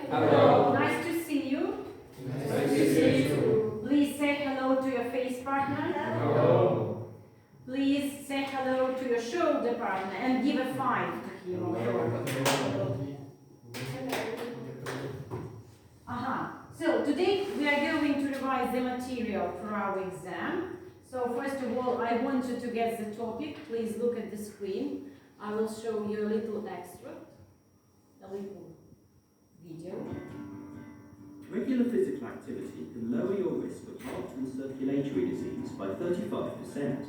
Hello. Nice to see you. Nice to see you. Please say hello to your face partner. Hello. Please say hello to your shoulder partner and give a 5 to him or her. So today we are going to revise the material for our exam. So first of all, I want you to get the topic. Please look at the screen. I will show you a little extract, a little video. Regular physical activity can lower your risk of heart and circulatory disease by 35%.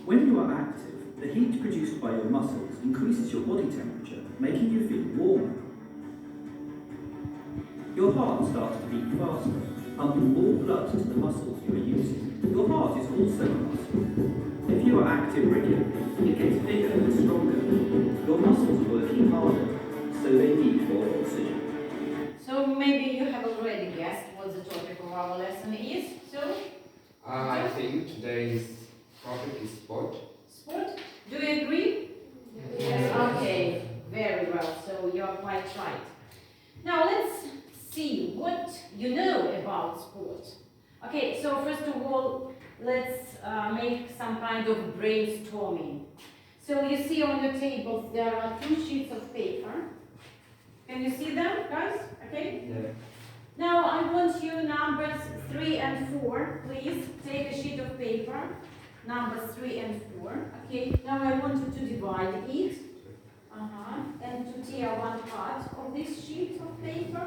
When you are active, the heat produced by your muscles increases your body temperature, making you feel warmer. Your heart starts to beat faster, pumping more blood to the muscles you are using. Your heart is also a muscle. If you are active regularly, it gets bigger and stronger. Your muscles are working harder, so they need more oxygen. So maybe you have already guessed what the topic of our lesson is. So, I think today's topic is sport. sport. Do you agree? Yes. Okay, very well. So you are quite right. Now let's see what you know about sport. Okay, so first of all, let's make some kind of brainstorming. So you see on your tables there are 2 sheets of paper. Can you see them, guys? Okay? Yeah. Now I want you numbers 3 and 4. Please take a sheet of paper. Numbers 3 and 4. Okay. Now I want you to divide it. And to tear one part of this sheet of paper.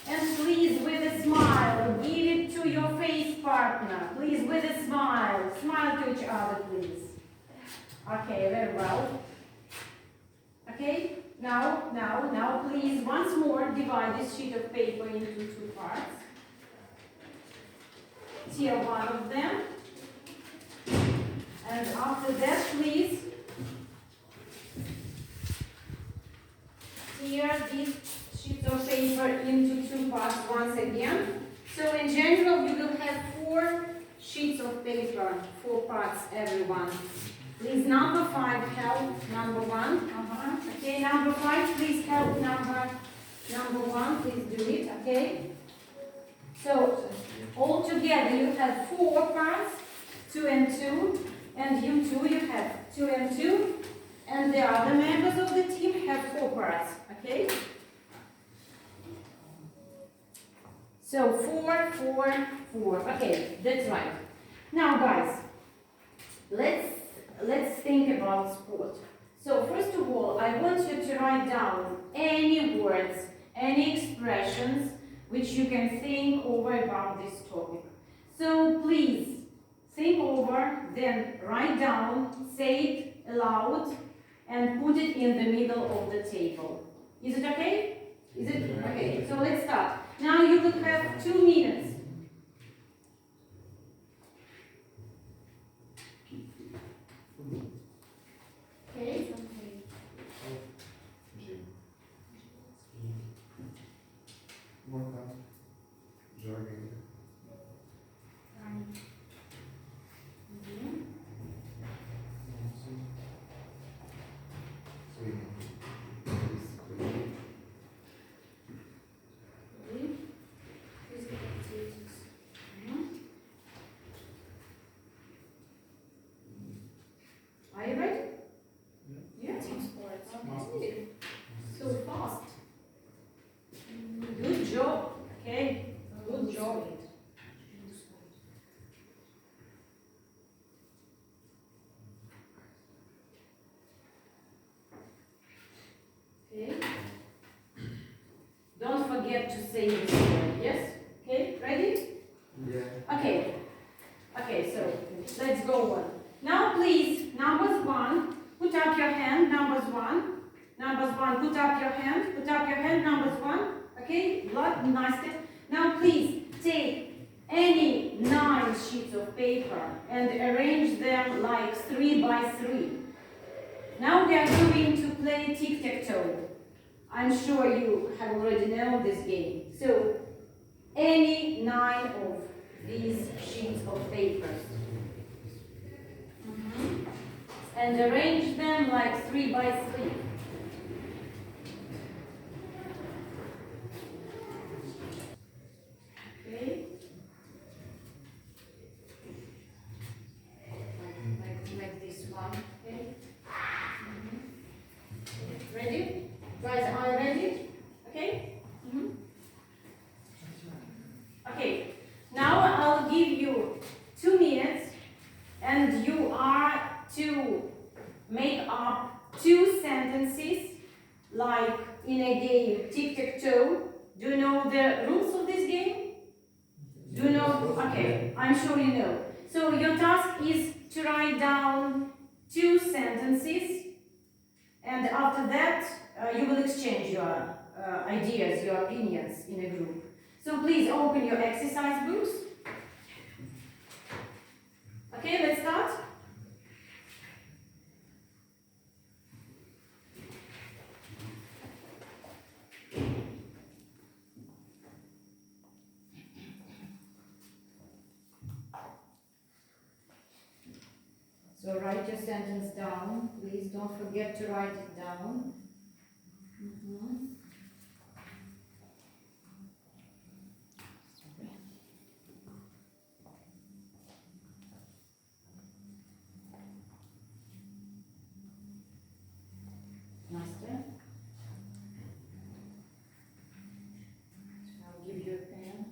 And please, with a smile, give it to your face partner. Please, with a smile. Smile to each other, please. Okay, very well. Okay, now, please, once more, divide this sheet of paper into 2 parts. Tear one of them. And after that, please, tear these sheets of paper into 2 parts once again. So in general, you will have 4 sheets of paper, 4 parts, everyone. Please, number 5, help number 1. Okay, number 5, please help number 1. Please do it, okay? So, all together you have 4 parts, 2 and 2. And you too, you have 2 and 2. And the other members of the team have 4 parts, okay? So 4, 4, 4. Okay, that's right. Now guys, let's think about sport. So first of all, I want you to write down any words, any expressions which you can think over about this topic. So please think over, then write down, say it aloud, and put it in the middle of the table. Is it okay? Is it okay? So let's start. Now you will have 2 minutes. Okay. Jogging. Are you ready? Yeah. Team sports. Okay. So fast. Good job. Okay. Good job. Okay. Don't forget to say this word. Yes? Okay. Ready? Yeah. Okay. Okay, so let's go on. Now please, numbers 1, put up your hand, numbers 1. Numbers 1, put up your hand, numbers 1. Okay, nice. Now please, take any 9 sheets of paper and arrange them like 3 by 3. Now we are going to play tic-tac-toe. I'm sure you have already known this game. So, any 9 of these sheets of paper. and arrange them like 3 by 3. Okay. Like this one. Okay. Ready? Guys, are you ready? Okay? Okay. Now I'll give you 2 minutes and you are to make up 2 sentences like in a game tic-tac-toe. Do you know the rules of this game? Do you know? Okay, I'm sure you know. So your task is to write down 2 sentences, and after that you will exchange your ideas, your opinions in a group. So please open your exercise books. Okay, let's start. So write your sentence down. Please don't forget to write it down. Master, I'll give you a pen.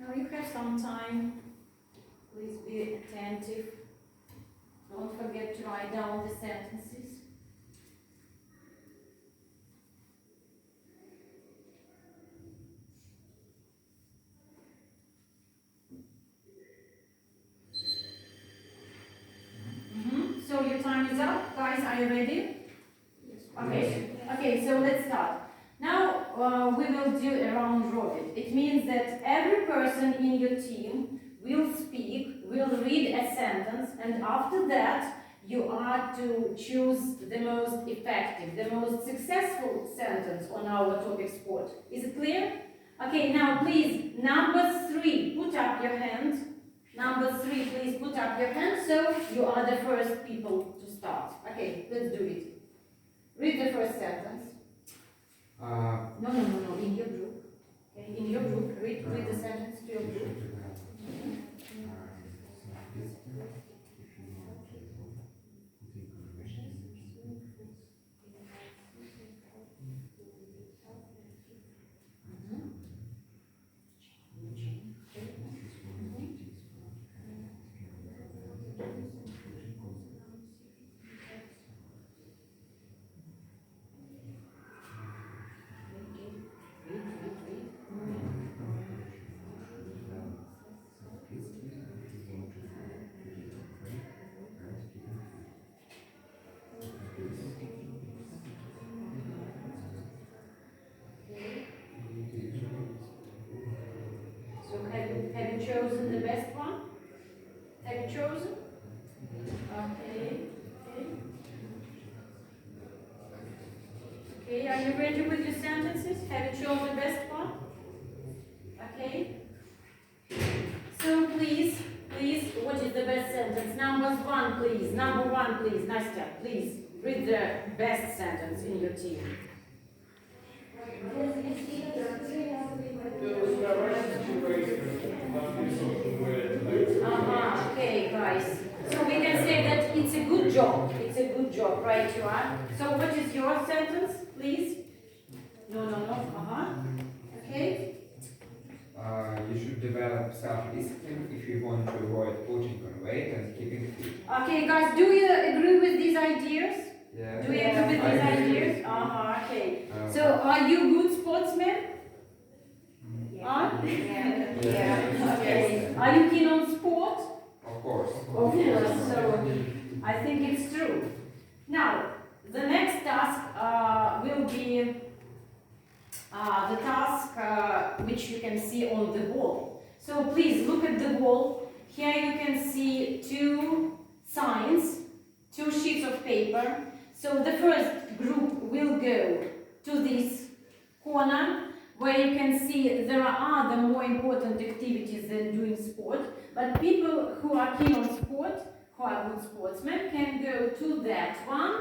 Now you have some time. Please be attentive. Don't forget to write down the sentences. So your time is up. Guys, are you ready? Okay. Okay, so let's start. Now we will do a round robin. It means that every person in your team will speak, will read a sentence, and after that you are to choose the most effective, the most successful sentence on our topic sport. Is it clear? Okay, now please, number 3, put up your hand. Number 3, please put up your hand, so you are the first people to start. Okay, let's do it. Read the first sentence. No, in your group. Okay, in your group, read the sentence to your group. So have you chosen the best one? Have you chosen? Okay. Okay, are you ready with your sentences? Have you chosen the best one? Okay. So please, what is the best sentence? Number 1, please. Number 1, please. Nastya, please. Read the best sentence in your team. Okay, guys. good job. It's a good job, right? You are. So what is your sentence, please? No. Okay. You should develop self-discipline if you want to avoid putting on weight and keeping fit. Okay, guys, do you agree with these ideas? Yeah. Do you agree with I these agree. ideas? Okay. So, are you good sportsmen? Huh? Yeah. Okay. Are you keen on sport? Of course. Of course. So, I think it's true. Now, the next task will be the task which you can see on the wall. So please look at the wall. Here you can see two signs, two sheets of paper. So the first group will go to this corner where you can see there are other more important activities than doing sport. But people who are keen on sport, who are good sportsmen, can go to that one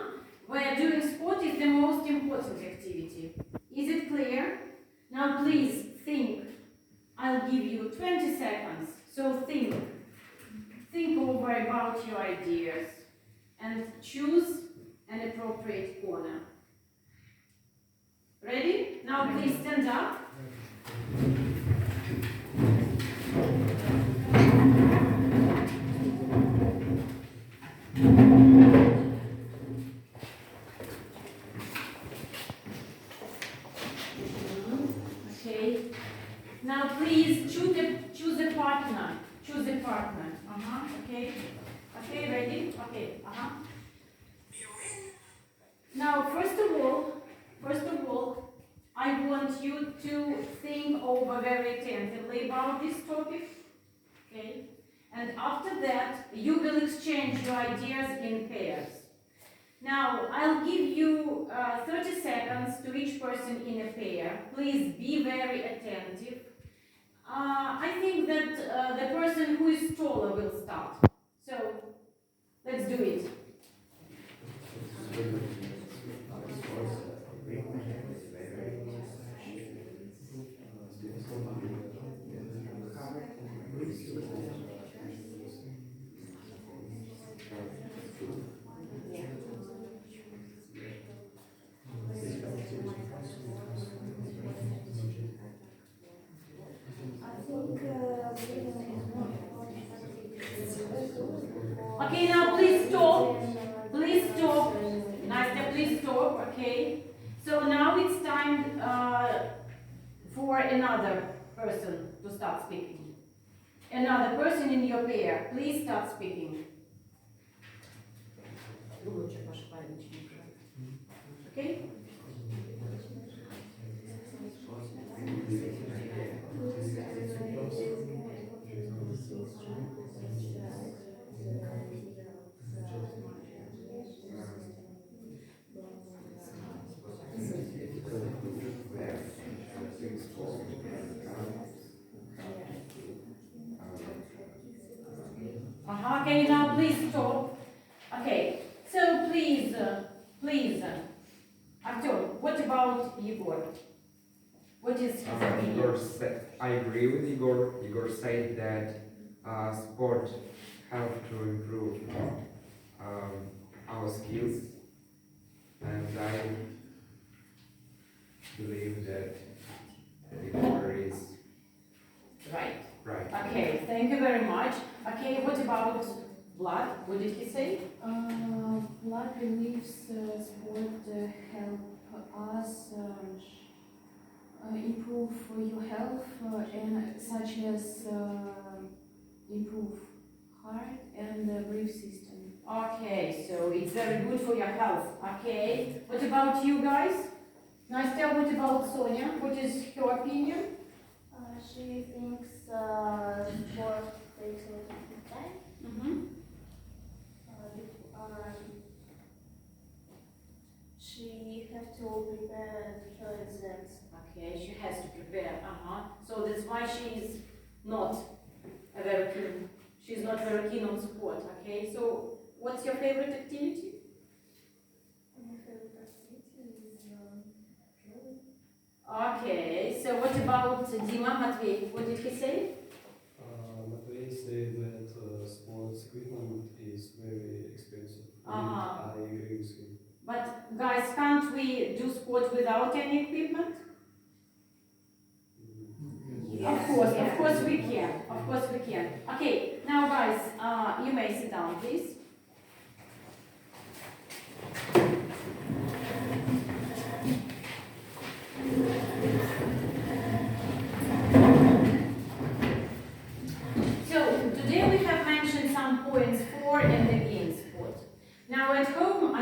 where doing sport is the most important activity. Is it clear? Now please think. I'll give you 20 seconds. So think over about your ideas and choose an appropriate corner. Ready? Now please stand up. Okay. Now please choose a partner. Choose a partner. Okay. Okay, ready? Okay. Now first of all, I want you to think over very attentively about this topic. Okay? And after that, you will exchange your ideas in pairs. Now, I'll give you 30 seconds to each person in a pair. Please be very attentive. I think that the person who is taller will start. So, let's do it. Okay, now please stop. Please stop. Nastya, please stop. Okay. So now it's time for another person to start speaking. Another person in your pair, please start speaking. Okay? Okay, now please stop. Okay, so please, Artyom, what about Igor? What is his opinion? I agree with Igor. Igor said that sport helps to improve our skills, and I believe that Igor is Right. right. Okay, thank you very much. Okay, what about Vlad? What did he say? Vlad believes sport help us improve your health and such as improve heart and breath system. Okay, so it's very good for your health. Okay, what about you guys? Nastya, what about Sonia? What is her opinion? She thinks sport takes a lot of time. Mm-hmm. She has to prepare her exams. Okay, she has to prepare. So that's why she's not very keen. She's not very keen on sport. Okay, so what's your favorite activity? My favorite activity is drawing. Okay, so what about Dima Matvey? What did he say? Matvey said that sports equipment is very expensive. Ага. А ігрівський. But guys, can't we do sport without any equipment? Of course we can. Of course we can. Okay, now guys, you may sit down, please. So today we have mentioned some points for and against sport. Now at home,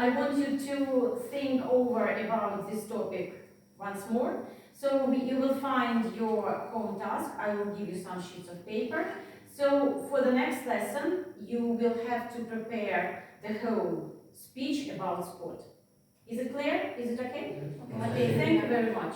I want you to think over about this topic once more. So you will find your home task. I will give you some sheets of paper. So for the next lesson, you will have to prepare the whole speech about sport. Is it clear? Is it okay? Okay, thank you very much.